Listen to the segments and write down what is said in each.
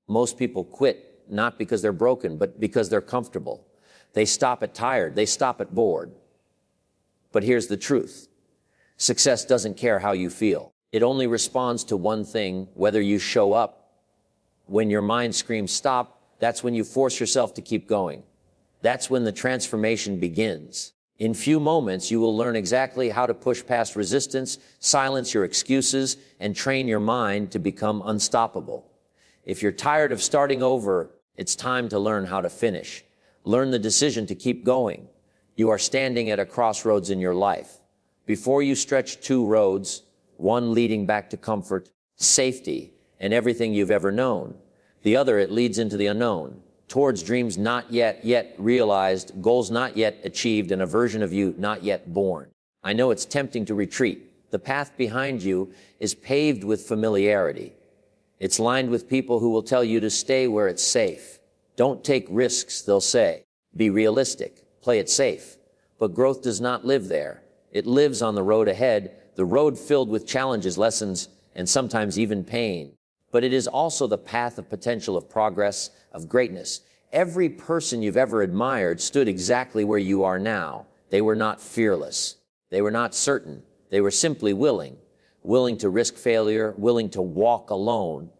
Most people quit not because they're broken, but because they're comfortable. They stop at tired. They stop at bored. But here's the truth. Success doesn't care how you feel. It only responds to one thing, whether you show up. When your mind screams stop, that's when you force yourself to keep going. That's when the transformation begins. In few moments, you will learn exactly how to push past resistance, silence your excuses, and train your mind to become unstoppable. If you're tired of starting over, it's time to learn how to finish. Learn the decision to keep going. You are standing at a crossroads in your life. Before you stretch two roads, one leading back to comfort, safety, and everything you've ever known. The other, it leads into the unknown, towards dreams not yet realized, goals not yet achieved, and a version of you not yet born. I know it's tempting to retreat. The path behind you is paved with familiarity. It's lined with people who will tell you to stay where it's safe. Don't take risks, they'll say. Be realistic. Play it safe. But growth does not live there. It lives on the road ahead, the road filled with challenges, lessons, and sometimes even pain. But it is also the path of potential, of progress, of greatness. Every person you've ever admired stood exactly where you are now. They were not fearless. They were not certain. They were simply willing to risk failure, willing to walk alone,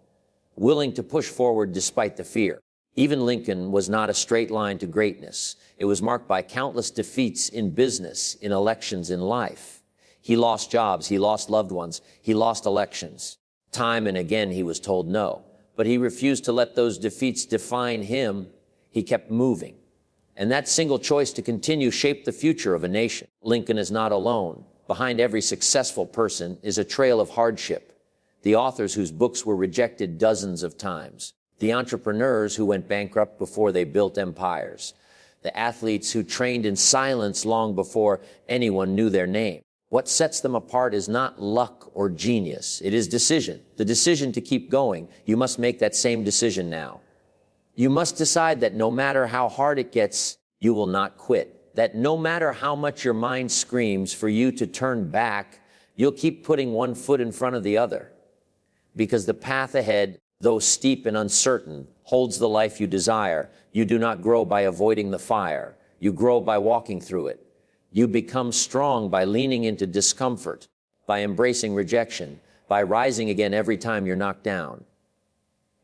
willing to push forward despite the fear. Even Lincoln was not a straight line to greatness. It was marked by countless defeats in business, in elections, in life. He lost jobs, he lost loved ones, he lost elections. Time and again he was told no, but he refused to let those defeats define him. He kept moving. And that single choice to continue shaped the future of a nation. Lincoln is not alone. Behind every successful person is a trail of hardship. The authors whose books were rejected dozens of times. The entrepreneurs who went bankrupt before they built empires. The athletes who trained in silence long before anyone knew their name. What sets them apart is not luck or genius. It is decision. The decision to keep going. You must make that same decision now. You must decide that no matter how hard it gets, you will not quit. That no matter how much your mind screams for you to turn back, you'll keep putting one foot in front of the other. Because the path ahead, though steep and uncertain, holds the life you desire. You do not grow by avoiding the fire. You grow by walking through it. You become strong by leaning into discomfort, by embracing rejection, by rising again every time you're knocked down.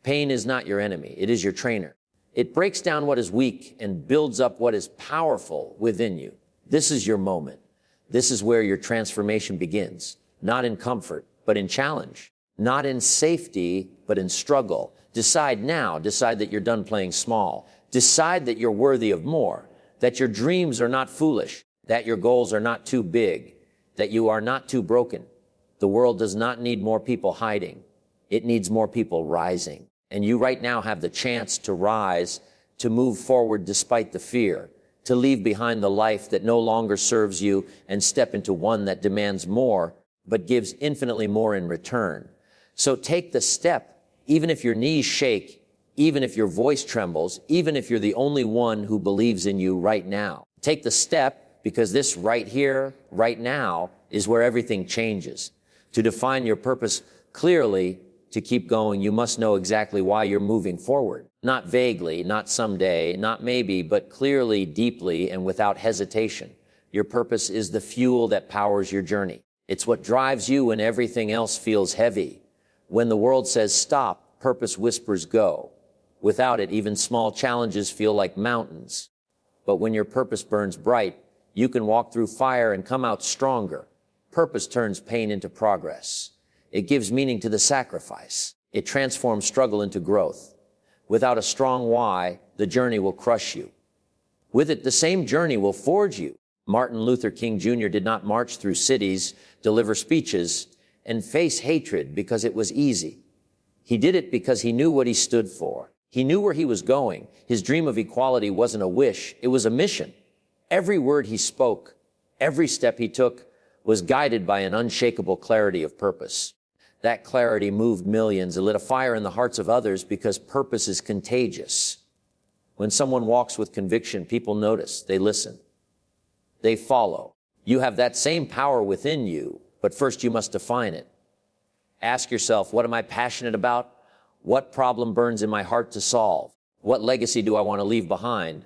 Pain is not your enemy. It is your trainer. It breaks down what is weak and builds up what is powerful within you. This is your moment. This is where your transformation begins. Not in comfort, but in challenge. Not in safety, but in struggle. Decide now. Decide that you're done playing small. Decide that you're worthy of more. That your dreams are not foolish. That your goals are not too big. That you are not too broken. The world does not need more people hiding. It needs more people rising. And you right now have the chance to rise, to move forward despite the fear, to leave behind the life that no longer serves you and step into one that demands more, but gives infinitely more in return. So take the step, even if your knees shake, even if your voice trembles, even if you're the only one who believes in you right now. Take the step, because this right here, right now, is where everything changes. To define your purpose clearly, to keep going, you must know exactly why you're moving forward. Not vaguely, not someday, not maybe, but clearly, deeply, and without hesitation. Your purpose is the fuel that powers your journey. It's what drives you when everything else feels heavy. When the world says stop, purpose whispers go. Without it, even small challenges feel like mountains. But when your purpose burns bright, you can walk through fire and come out stronger. Purpose turns pain into progress. It gives meaning to the sacrifice. It transforms struggle into growth. Without a strong why, the journey will crush you. With it, the same journey will forge you. Martin Luther King Jr. did not march through cities, deliver speeches, and face hatred because it was easy. He did it because he knew what he stood for. He knew where he was going. His dream of equality wasn't a wish, it was a mission. Every word he spoke, every step he took, was guided by an unshakable clarity of purpose. That clarity moved millions and lit a fire in the hearts of others because purpose is contagious. When someone walks with conviction, people notice, they listen, they follow. You have that same power within you, but first you must define it. Ask yourself, what am I passionate about? What problem burns in my heart to solve? What legacy do I want to leave behind?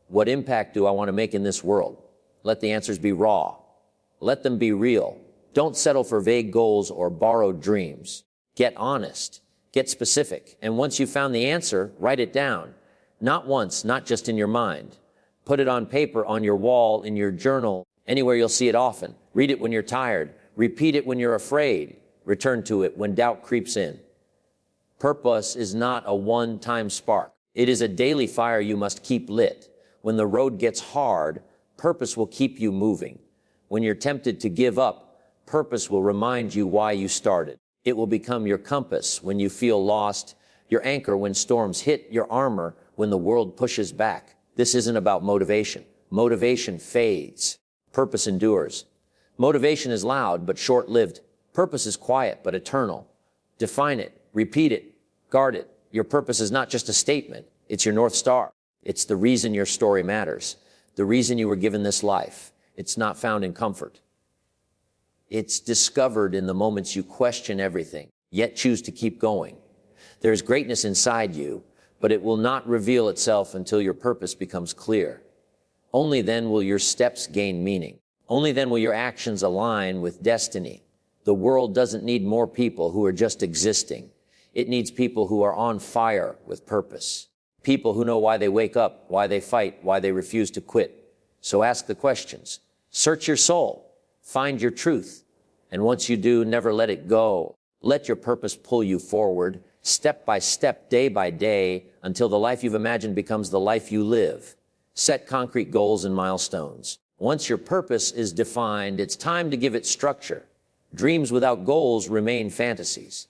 What impact do I want to make in this world? Let the answers be raw. Let them be real. Don't settle for vague goals or borrowed dreams. Get honest. Get specific. And once you've found the answer, write it down. Not once, not just in your mind. Put it on paper, on your wall, in your journal, anywhere you'll see it often. Read it when you're tired. Repeat it when you're afraid. Return to it when doubt creeps in. Purpose is not a one-time spark. It is a daily fire you must keep lit. When the road gets hard, purpose will keep you moving. When you're tempted to give up, purpose will remind you why you started. It will become your compass when you feel lost, your anchor when storms hit, your armor when the world pushes back. This isn't about motivation. Motivation fades. Purpose endures. Motivation is loud but short-lived. Purpose is quiet but eternal. Define it, repeat it, guard it. Your purpose is not just a statement. It's your North Star. It's the reason your story matters. The reason you were given this life. It's not found in comfort. It's discovered in the moments you question everything, yet choose to keep going. There's greatness inside you, but it will not reveal itself until your purpose becomes clear. Only then will your steps gain meaning. Only then will your actions align with destiny. The world doesn't need more people who are just existing. It needs people who are on fire with purpose. People who know why they wake up, why they fight, why they refuse to quit. So ask the questions. Search your soul. Find your truth. And once you do, never let it go. Let your purpose pull you forward, step by step, day by day, until the life you've imagined becomes the life you live. Set concrete goals and milestones. Once your purpose is defined, it's time to give it structure. Dreams without goals remain fantasies.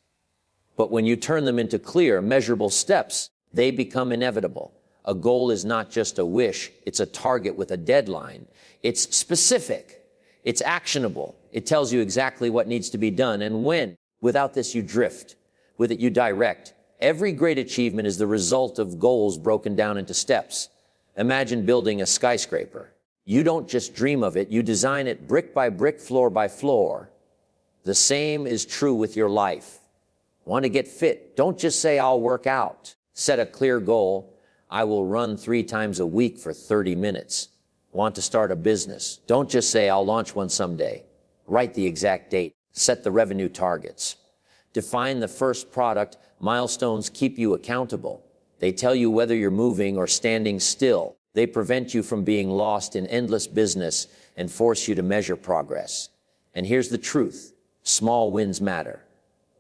But when you turn them into clear, measurable steps, they become inevitable. A goal is not just a wish, it's a target with a deadline. It's specific, it's actionable. It tells you exactly what needs to be done and when. Without this, you drift. With it, you direct. Every great achievement is the result of goals broken down into steps. Imagine building a skyscraper. You don't just dream of it, you design it brick by brick, floor by floor. The same is true with your life. Want to get fit? Don't just say, I'll work out. Set a clear goal. I will run 3 times a week for 30 minutes. Want to start a business? Don't just say, I'll launch one someday. Write the exact date. Set the revenue targets. Define the first product. Milestones keep you accountable. They tell you whether you're moving or standing still. They prevent you from being lost in endless business and force you to measure progress. And here's the truth. Small wins matter.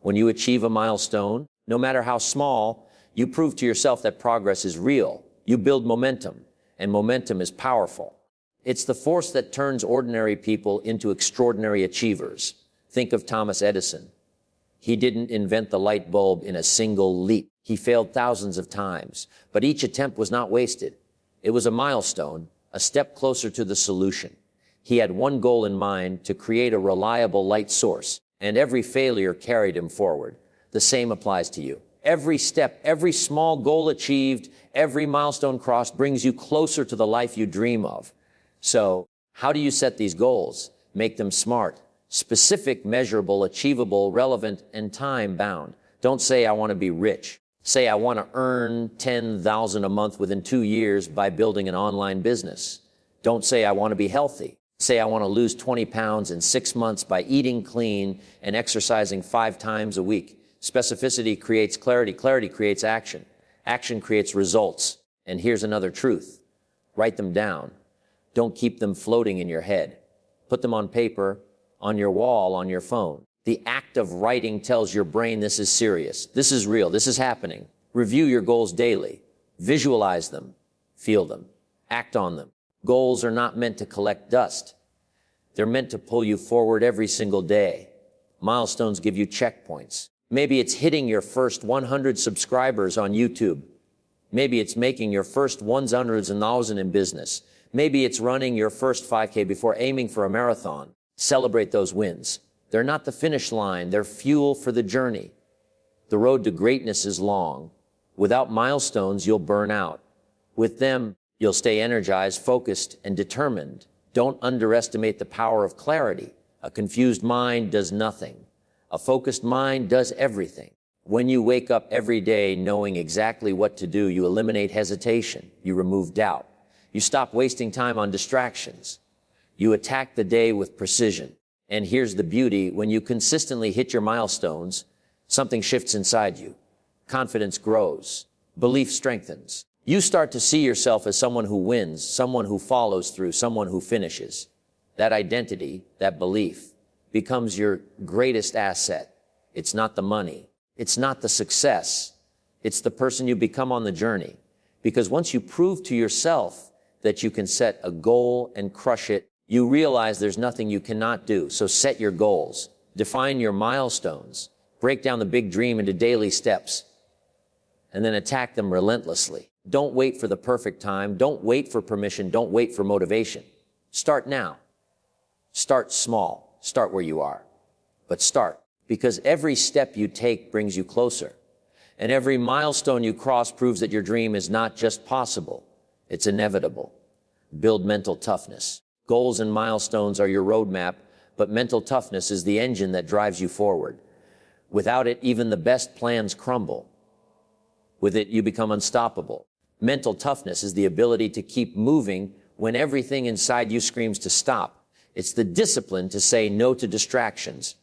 When you achieve a milestone, no matter how small, you prove to yourself that progress is real. You build momentum, and momentum is powerful. It's the force that turns ordinary people into extraordinary achievers. Think of Thomas Edison. He didn't invent the light bulb in a single leap. He failed thousands of times, but each attempt was not wasted. It was a milestone, a step closer to the solution. He had one goal in mind: to create a reliable light source, and every failure carried him forward. The same applies to you. Every step, every small goal achieved, every milestone crossed brings you closer to the life you dream of. So, how do you set these goals? Make them smart, specific, measurable, achievable, relevant, and time-bound. Don't say, I want to be rich. Say, I want to earn $10,000 a month within 2 years by building an online business. Don't say, I want to be healthy. Say, I want to lose 20 pounds in 6 months by eating clean and exercising 5 times a week. Specificity creates clarity. Clarity creates action. Action creates results. And here's another truth. Write them down. Don't keep them floating in your head. Put them on paper, on your wall, on your phone. The act of writing tells your brain this is serious. This is real. This is happening. Review your goals daily. Visualize them. Feel them. Act on them. Goals are not meant to collect dust. They're meant to pull you forward every single day. Milestones give you checkpoints. Maybe it's hitting your first 100 subscribers on YouTube. Maybe it's making your first 100,000 in business. Maybe it's running your first 5K before aiming for a marathon. Celebrate those wins. They're not the finish line. They're fuel for the journey. The road to greatness is long. Without milestones, you'll burn out. With them, you'll stay energized, focused, and determined. Don't underestimate the power of clarity. A confused mind does nothing. A focused mind does everything. When you wake up every day knowing exactly what to do, you eliminate hesitation. You remove doubt. You stop wasting time on distractions. You attack the day with precision. And here's the beauty: when you consistently hit your milestones, something shifts inside you. Confidence grows. Belief strengthens. You start to see yourself as someone who wins, someone who follows through, someone who finishes. That identity, that belief, becomes your greatest asset. It's not the money. It's not the success. It's the person you become on the journey. Because once you prove to yourself that you can set a goal and crush it, you realize there's nothing you cannot do. So set your goals. Define your milestones. Break down the big dream into daily steps. And then attack them relentlessly. Don't wait for the perfect time. Don't wait for permission. Don't wait for motivation. Start now. Start small. Start where you are. But start. Because every step you take brings you closer. And every milestone you cross proves that your dream is not just possible. It's inevitable. Build mental toughness. Goals and milestones are your roadmap, but mental toughness is the engine that drives you forward. Without it, even the best plans crumble. With it, you become unstoppable. Mental toughness is the ability to keep moving when everything inside you screams to stop. It's the discipline to say no to distractions,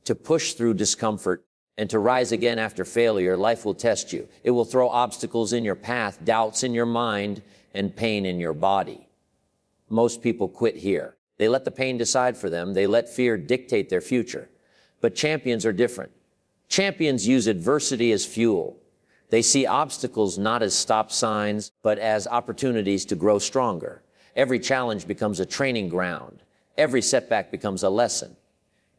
to push through discomfort, and to rise again after failure. Life will test you. It will throw obstacles in your path, doubts in your mind, and pain in your body. Most people quit here. They let the pain decide for them. They let fear dictate their future. But champions are different. Champions use adversity as fuel. They see obstacles not as stop signs, but as opportunities to grow stronger. Every challenge becomes a training ground. Every setback becomes a lesson.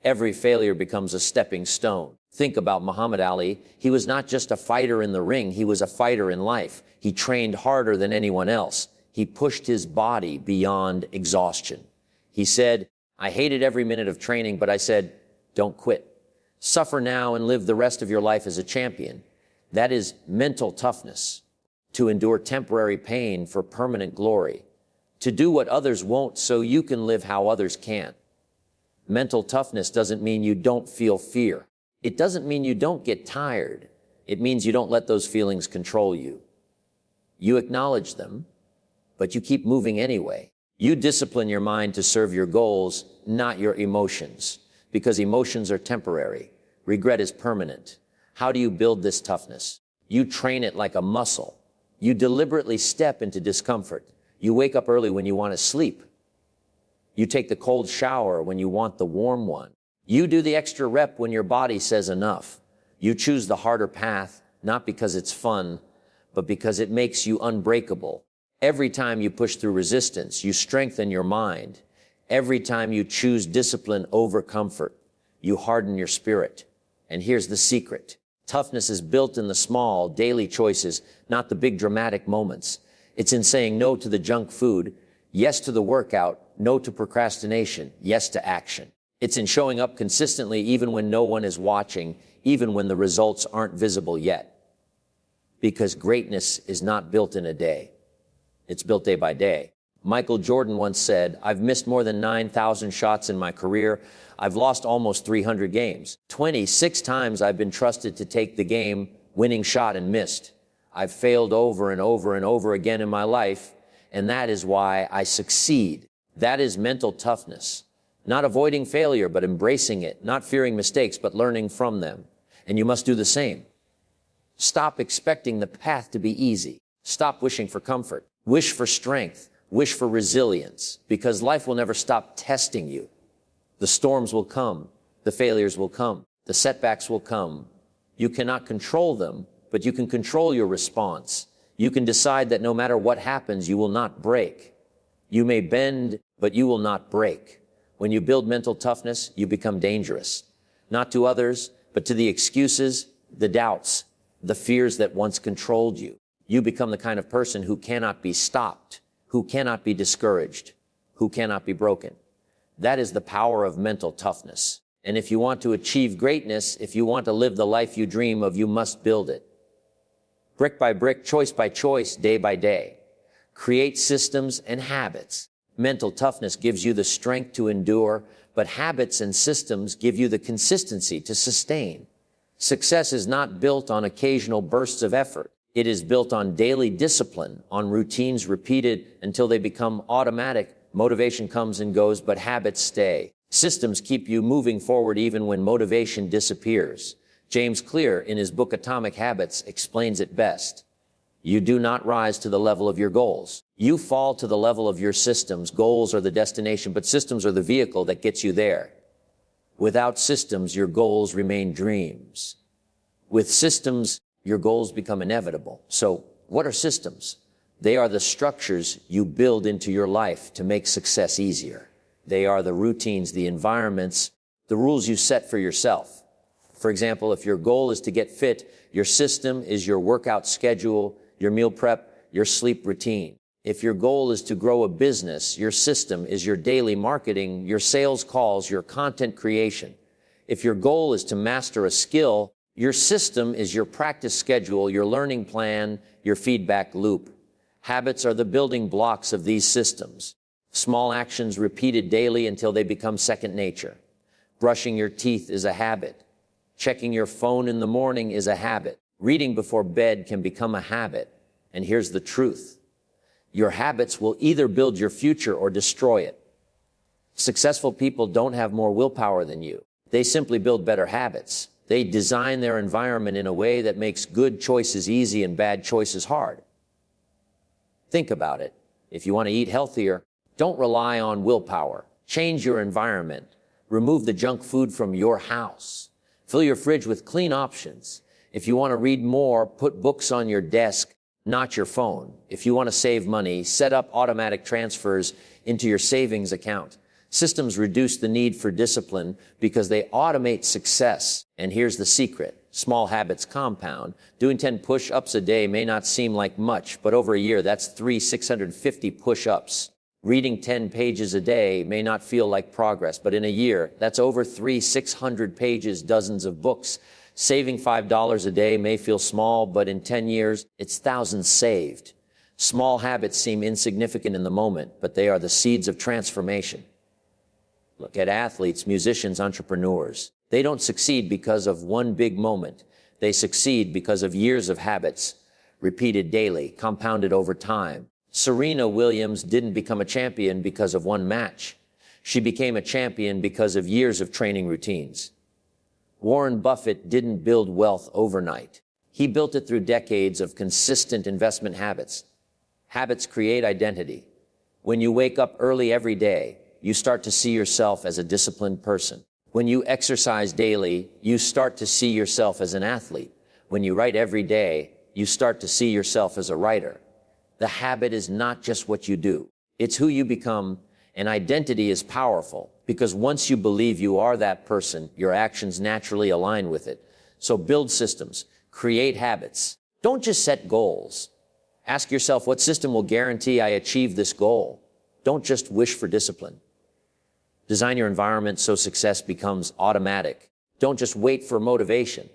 Every failure becomes a stepping stone. Think about Muhammad Ali. He was not just a fighter in the ring, he was a fighter in life. He trained harder than anyone else. He pushed his body beyond exhaustion. He said, "I hated every minute of training, but I said, don't quit. Suffer now and live the rest of your life as a champion." That is mental toughness, to endure temporary pain for permanent glory, to do what others won't so you can live how others can't. Mental toughness doesn't mean you don't feel fear. It doesn't mean you don't get tired. It means you don't let those feelings control you. You acknowledge them, but you keep moving anyway. You discipline your mind to serve your goals, not your emotions, because emotions are temporary. Regret is permanent. How do you build this toughness? You train it like a muscle. You deliberately step into discomfort. You wake up early when you want to sleep. You take the cold shower when you want the warm one. You do the extra rep when your body says enough. You choose the harder path, not because it's fun, but because it makes you unbreakable. Every time you push through resistance, you strengthen your mind. Every time you choose discipline over comfort, you harden your spirit. And here's the secret. Toughness is built in the small, daily choices, not the big dramatic moments. It's in saying no to the junk food, yes to the workout, no to procrastination, yes to action. It's in showing up consistently even when no one is watching, even when the results aren't visible yet. Because greatness is not built in a day. It's built day by day. Michael Jordan once said, "I've missed more than 9,000 shots in my career. I've lost almost 300 games. 26 times I've been trusted to take the game-winning shot and missed. I've failed over and over and over again in my life, and that is why I succeed." That is mental toughness. Not avoiding failure, but embracing it. Not fearing mistakes, but learning from them. And you must do the same. Stop expecting the path to be easy. Stop wishing for comfort. Wish for strength. Wish for resilience. Because life will never stop testing you. The storms will come. The failures will come. The setbacks will come. You cannot control them, but you can control your response. You can decide that no matter what happens, you will not break. You may bend, but you will not break. When you build mental toughness, you become dangerous. Not to others, but to the excuses, the doubts, the fears that once controlled you. You become the kind of person who cannot be stopped, who cannot be discouraged, who cannot be broken. That is the power of mental toughness. And if you want to achieve greatness, if you want to live the life you dream of, you must build it. Brick by brick, choice by choice, day by day. Create systems and habits. Mental toughness gives you the strength to endure, but habits and systems give you the consistency to sustain. Success is not built on occasional bursts of effort. It is built on daily discipline, on routines repeated until they become automatic. Motivation comes and goes, but habits stay. Systems keep you moving forward even when motivation disappears. James Clear, in his book Atomic Habits, explains it best. You do not rise to the level of your goals. You fall to the level of your systems. Goals are the destination, but systems are the vehicle that gets you there. Without systems, your goals remain dreams. With systems, your goals become inevitable. So, what are systems? They are the structures you build into your life to make success easier. They are the routines, the environments, the rules you set for yourself. For example, if your goal is to get fit, your system is your workout schedule, your meal prep, your sleep routine. If your goal is to grow a business, your system is your daily marketing, your sales calls, your content creation. If your goal is to master a skill, your system is your practice schedule, your learning plan, your feedback loop. Habits are the building blocks of these systems. Small actions repeated daily until they become second nature. Brushing your teeth is a habit. Checking your phone in the morning is a habit. Reading before bed can become a habit. And here's the truth. Your habits will either build your future or destroy it. Successful people don't have more willpower than you. They simply build better habits. They design their environment in a way that makes good choices easy and bad choices hard. Think about it. If you want to eat healthier, don't rely on willpower. Change your environment. Remove the junk food from your house. Fill your fridge with clean options. If you want to read more, put books on your desk, not your phone. If you want to save money, set up automatic transfers into your savings account. Systems reduce the need for discipline because they automate success. And here's the secret. Small habits compound. Doing 10 push-ups a day may not seem like much, but over a year, that's 650 push-ups. Reading 10 pages a day may not feel like progress, but in a year, that's over 600 pages, dozens of books. Saving $5 a day may feel small, but in 10 years, it's thousands saved. Small habits seem insignificant in the moment, but they are the seeds of transformation. Look at athletes, musicians, entrepreneurs. They don't succeed because of one big moment. They succeed because of years of habits, repeated daily, compounded over time. Serena Williams didn't become a champion because of one match. She became a champion because of years of training routines. Warren Buffett didn't build wealth overnight. He built it through decades of consistent investment habits. Habits create identity. When you wake up early every day, you start to see yourself as a disciplined person. When you exercise daily, you start to see yourself as an athlete. When you write every day, you start to see yourself as a writer. The habit is not just what you do. It's who you become, and identity is powerful because once you believe you are that person, your actions naturally align with it. So build systems, create habits. Don't just set goals. Ask yourself, what system will guarantee I achieve this goal? Don't just wish for discipline. Design your environment so success becomes automatic. Don't just wait for motivation.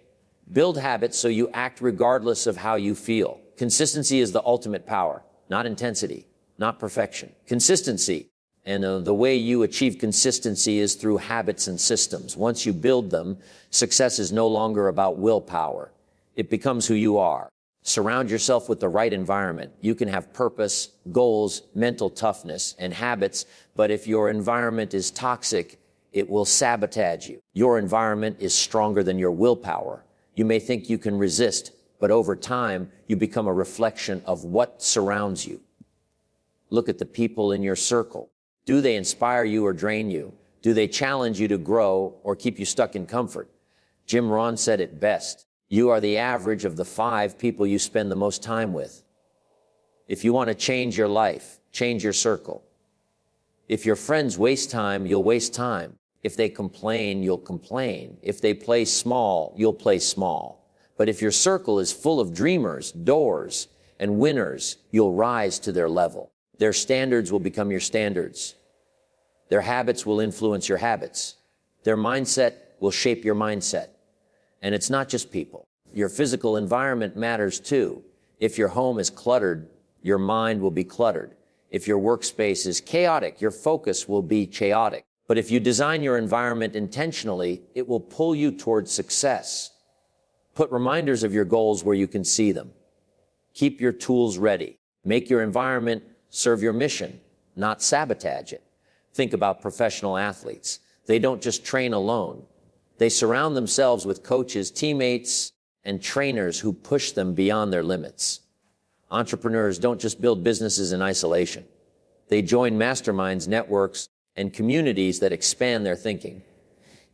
Build habits so you act regardless of how you feel. Consistency is the ultimate power, not intensity, not perfection. Consistency. And the way you achieve consistency is through habits and systems. Once you build them, success is no longer about willpower. It becomes who you are. Surround yourself with the right environment. You can have purpose, goals, mental toughness, and habits, but if your environment is toxic, it will sabotage you. Your environment is stronger than your willpower. You may think you can resist, but over time, you become a reflection of what surrounds you. Look at the people in your circle. Do they inspire you or drain you? Do they challenge you to grow or keep you stuck in comfort? Jim Rohn said it best. You are the average of the 5 people you spend the most time with. If you want to change your life, change your circle. If your friends waste time, you'll waste time. If they complain, you'll complain. If they play small, you'll play small. But if your circle is full of dreamers, doers, and winners, you'll rise to their level. Their standards will become your standards. Their habits will influence your habits. Their mindset will shape your mindset. And it's not just people. Your physical environment matters too. If your home is cluttered, your mind will be cluttered. If your workspace is chaotic, your focus will be chaotic. But if you design your environment intentionally, it will pull you towards success. Put reminders of your goals where you can see them. Keep your tools ready. Make your environment serve your mission, not sabotage it. Think about professional athletes. They don't just train alone. They surround themselves with coaches, teammates, and trainers who push them beyond their limits. Entrepreneurs don't just build businesses in isolation. They join masterminds, networks, and communities that expand their thinking.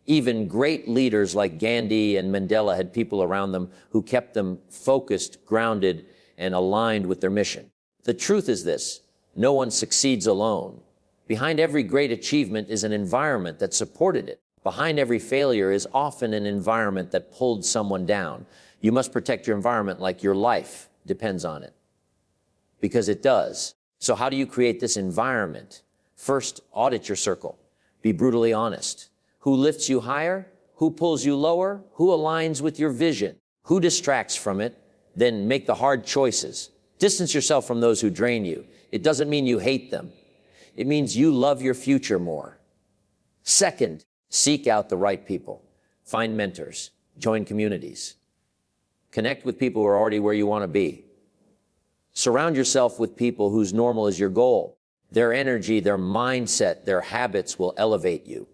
Even great leaders like Gandhi and Mandela had people around them who kept them focused, grounded, and aligned with their mission. The truth is this: no one succeeds alone. Behind every great achievement is an environment that supported it. Behind every failure is often an environment that pulled someone down. You must protect your environment like your life depends on it, because it does. So how do you create this environment? First, audit your circle. Be brutally honest. Who lifts you higher? Who pulls you lower? Who aligns with your vision? Who distracts from it? Then make the hard choices. Distance yourself from those who drain you. It doesn't mean you hate them. It means you love your future more. Second, seek out the right people. Find mentors. Join communities. Connect with people who are already where you want to be. Surround yourself with people whose normal is your goal. Their energy, their mindset, their habits will elevate you.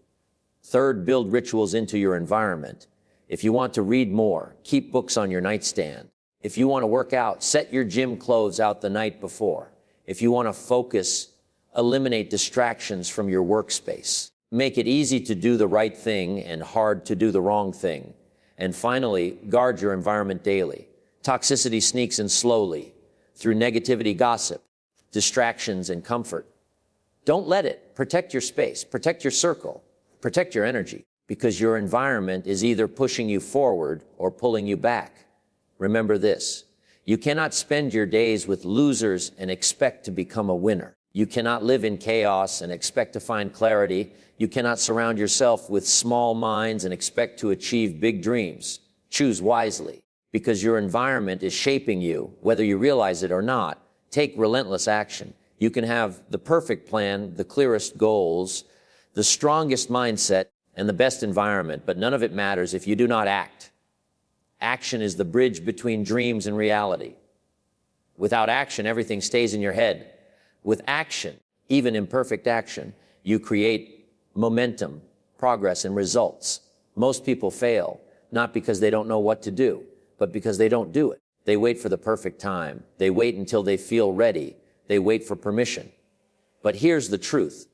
Third, build rituals into your environment. If you want to read more, keep books on your nightstand. If you want to work out, set your gym clothes out the night before. If you want to focus, eliminate distractions from your workspace. Make it easy to do the right thing and hard to do the wrong thing. And finally, guard your environment daily. Toxicity sneaks in slowly through negativity, gossip, distractions, and comfort. Don't let it. Protect your space, protect your circle, protect your energy, because your environment is either pushing you forward or pulling you back. Remember this: you cannot spend your days with losers and expect to become a winner. You cannot live in chaos and expect to find clarity. You cannot surround yourself with small minds and expect to achieve big dreams. Choose wisely, because your environment is shaping you, whether you realize it or not. Take relentless action. You can have the perfect plan, the clearest goals, the strongest mindset, and the best environment, but none of it matters if you do not act. Action is the bridge between dreams and reality. Without action, everything stays in your head. With action, even imperfect action, you create momentum, progress, and results. Most people fail, not because they don't know what to do, but because they don't do it. They wait for the perfect time. They wait until they feel ready. They wait for permission. But here's the truth: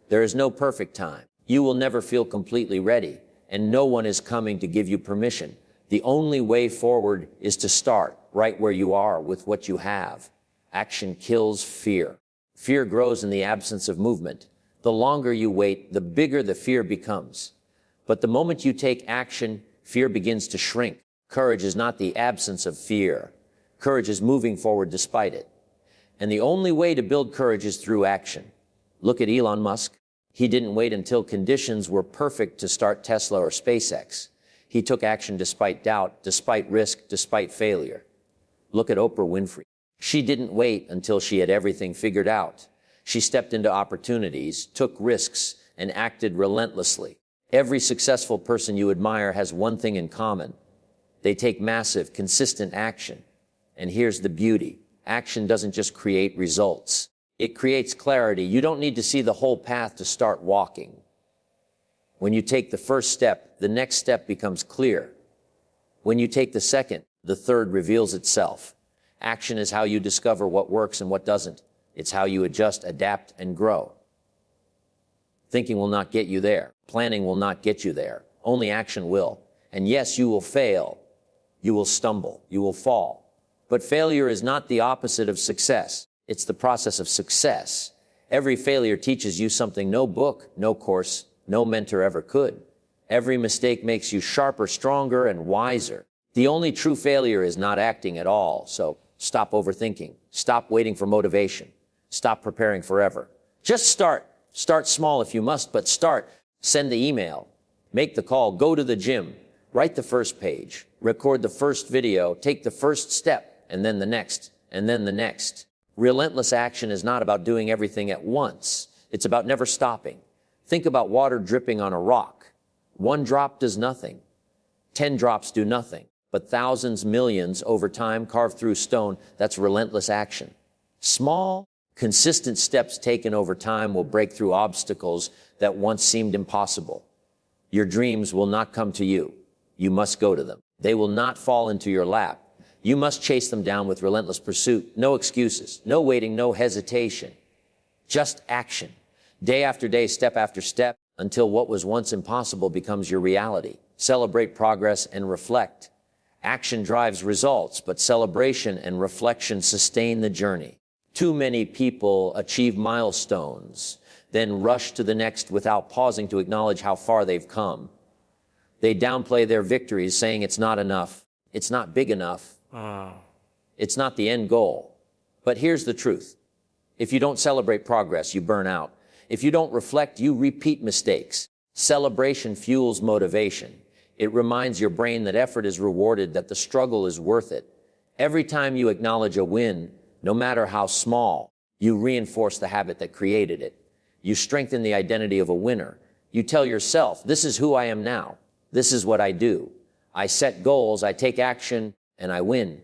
there is no perfect time. You will never feel completely ready, and no one is coming to give you permission. The only way forward is to start right where you are with what you have. Action kills fear. Fear grows in the absence of movement. The longer you wait, the bigger the fear becomes. But the moment you take action, fear begins to shrink. Courage is not the absence of fear. Courage is moving forward despite it. And the only way to build courage is through action. Look at Elon Musk. He didn't wait until conditions were perfect to start Tesla or SpaceX. He took action despite doubt, despite risk, despite failure. Look at Oprah Winfrey. She didn't wait until she had everything figured out. She stepped into opportunities, took risks, and acted relentlessly. Every successful person you admire has one thing in common: they take massive, consistent action. And here's the beauty: action doesn't just create results. It creates clarity. You don't need to see the whole path to start walking. When you take the first step, the next step becomes clear. When you take the second, the third reveals itself. Action is how you discover what works and what doesn't. It's how you adjust, adapt, and grow. Thinking will not get you there. Planning will not get you there. Only action will. And yes, you will fail. You will stumble. You will fall. But failure is not the opposite of success. It's the process of success. Every failure teaches you something no book, no course, no mentor ever could. Every mistake makes you sharper, stronger, and wiser. The only true failure is not acting at all. So stop overthinking. Stop waiting for motivation. Stop preparing forever. Just start. Start small if you must, but start. Send the email. Make the call. Go to the gym. Write the first page. Record the first video. Take the first step, and then the next, and then the next. Relentless action is not about doing everything at once. It's about never stopping. Think about water dripping on a rock. One drop does nothing. 10 drops do nothing. but thousands, millions over time carved through stone. That's relentless action. Small, consistent steps taken over time will break through obstacles that once seemed impossible. Your dreams will not come to you. You must go to them. They will not fall into your lap. You must chase them down with relentless pursuit. No excuses, no waiting, no hesitation. Just action. Day after day, step after step, until what was once impossible becomes your reality. Celebrate progress and reflect. Action drives results, but celebration and reflection sustain the journey. Too many people achieve milestones, then rush to the next without pausing to acknowledge how far they've come. They downplay their victories, saying it's not enough, it's not big enough, it's not the end goal. But here's the truth. If you don't celebrate progress, you burn out. If you don't reflect, you repeat mistakes. Celebration fuels motivation. It reminds your brain that effort is rewarded, that the struggle is worth it. Every time you acknowledge a win, no matter how small, you reinforce the habit that created it. You strengthen the identity of a winner. You tell yourself, this is who I am now. This is what I do. I set goals, I take action, and I win.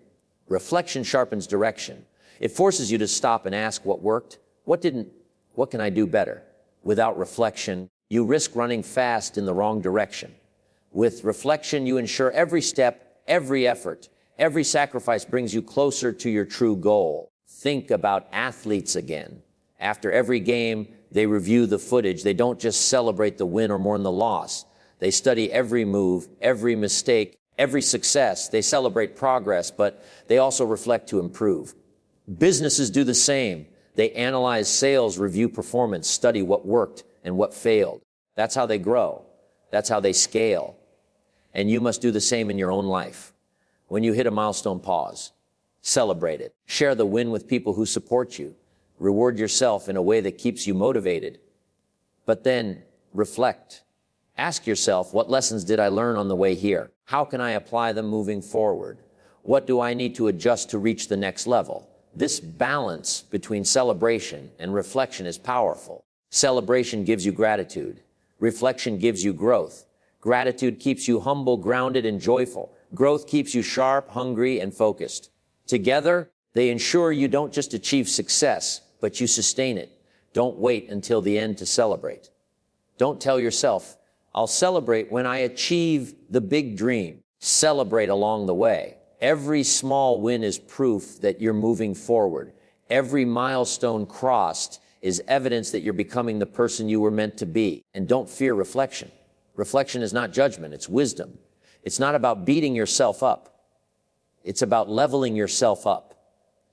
Reflection sharpens direction. It forces you to stop and ask what worked, what didn't, what can I do better? Without reflection, you risk running fast in the wrong direction. With reflection, you ensure every step, every effort, every sacrifice brings you closer to your true goal. Think about athletes again. After every game, they review the footage. They don't just celebrate the win or mourn the loss. They study every move, every mistake, every success. They celebrate progress, but they also reflect to improve. Businesses do the same. They analyze sales, review performance, study what worked and what failed. That's how they grow. That's how they scale. And you must do the same in your own life. When you hit a milestone, pause. Celebrate it. Share the win with people who support you. Reward yourself in a way that keeps you motivated. But then reflect. Ask yourself, what lessons did I learn on the way here? How can I apply them moving forward? What do I need to adjust to reach the next level? This balance between celebration and reflection is powerful. Celebration gives you gratitude. Reflection gives you growth. Gratitude keeps you humble, grounded, and joyful. Growth keeps you sharp, hungry, and focused. Together, they ensure you don't just achieve success, but you sustain it. Don't wait until the end to celebrate. Don't tell yourself, I'll celebrate when I achieve the big dream. Celebrate along the way. Every small win is proof that you're moving forward. Every milestone crossed is evidence that you're becoming the person you were meant to be. And don't fear reflection. Reflection is not judgment, it's wisdom. It's not about beating yourself up. It's about leveling yourself up.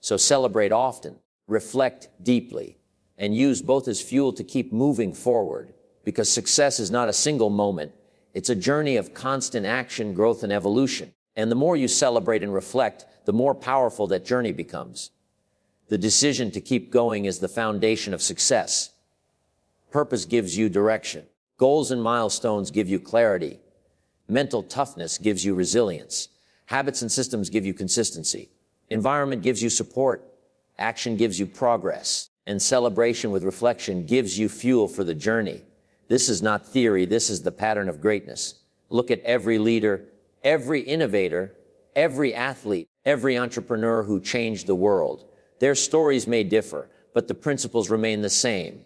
So celebrate often, reflect deeply, and use both as fuel to keep moving forward. Because success is not a single moment. It's a journey of constant action, growth, and evolution. And the more you celebrate and reflect, the more powerful that journey becomes. The decision to keep going is the foundation of success. Purpose gives you direction. Goals and milestones give you clarity. Mental toughness gives you resilience. Habits and systems give you consistency. Environment gives you support. Action gives you progress. And celebration with reflection gives you fuel for the journey. This is not theory. This is the pattern of greatness. Look at every leader, every innovator, every athlete, every entrepreneur who changed the world. Their stories may differ, but the principles remain the same.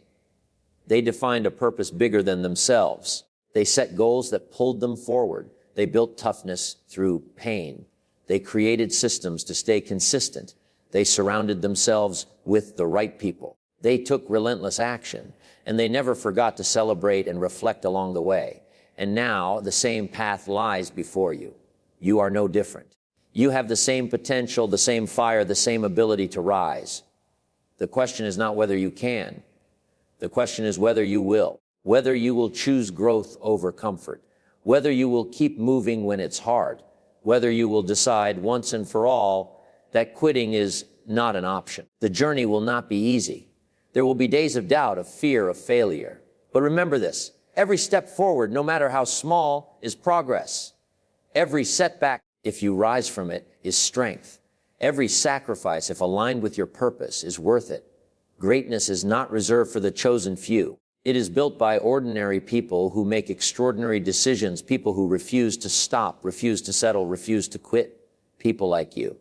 They defined a purpose bigger than themselves. They set goals that pulled them forward. They built toughness through pain. They created systems to stay consistent. They surrounded themselves with the right people. They took relentless action, and they never forgot to celebrate and reflect along the way. And now the same path lies before you. You are no different. You have the same potential, the same fire, the same ability to rise. The question is not whether you can. The question is whether you will. Whether you will choose growth over comfort. Whether you will keep moving when it's hard. Whether you will decide once and for all that quitting is not an option. The journey will not be easy. There will be days of doubt, of fear, of failure. But remember this. Every step forward, no matter how small, is progress. Every setback, if you rise from it, is strength. Every sacrifice, if aligned with your purpose, is worth it. Greatness is not reserved for the chosen few. It is built by ordinary people who make extraordinary decisions, people who refuse to stop, refuse to settle, refuse to quit, people like you.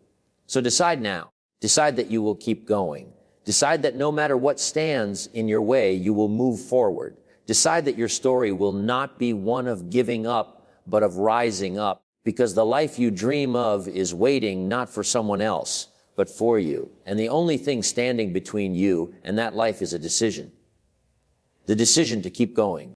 So decide now. Decide that you will keep going. Decide that no matter what stands in your way, you will move forward. Decide that your story will not be one of giving up, but of rising up, because the life you dream of is waiting not for someone else, but for you. And the only thing standing between you and that life is a decision. The decision to keep going.